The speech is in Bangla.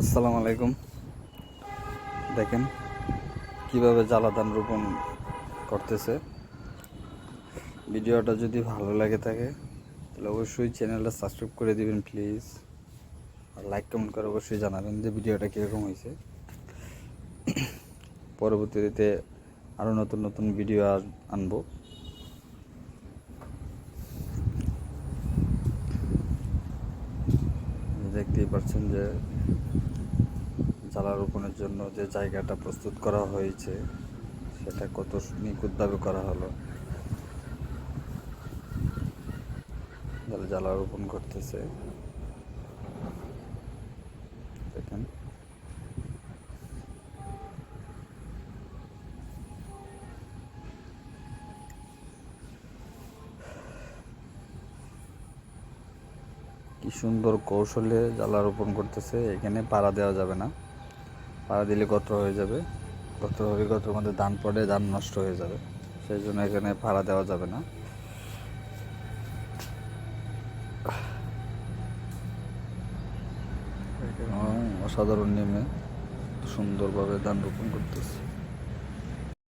আসসালামু আলাইকুম। দেখেন কিভাবে জ্বালা ধান রোপণ করতেছে। ভিডিওটা যদি ভালো লাগে থাকে তাহলে অবশ্যই চ্যানেলটা সাবস্ক্রাইব করে দিবেন প্লিজ, আর লাইক কমেন্ট করে অবশ্যই জানাবেন যে ভিডিওটা কীরকম হয়েছে। পরবর্তীতে আরও নতুন নতুন ভিডিও আনবো। দেখতেই পাচ্ছেন যে জ্বালা রোপণের জন্য যে জায়গাটা প্রস্তুত করা হয়েছে সেটা কত নিখুঁতভাবে করা হলো। জ্বালা রোপণ করতেছে, দেখেন। কি সুন্দর কৌশলে জ্বালা রোপণ করতেছে। এখানে পাড়া দেওয়া যাবে না, পাড়া দিলে গর্ত হয়ে যাবে, গর্ত হয়ে গর্তের মধ্যে ধান পড়ে ধান নষ্ট হয়ে যাবে, সেই জন্য এখানে পাড়া দেওয়া যাবে না। অসাধারণ নেমে সুন্দরভাবে ধান রোপণ করতেছে।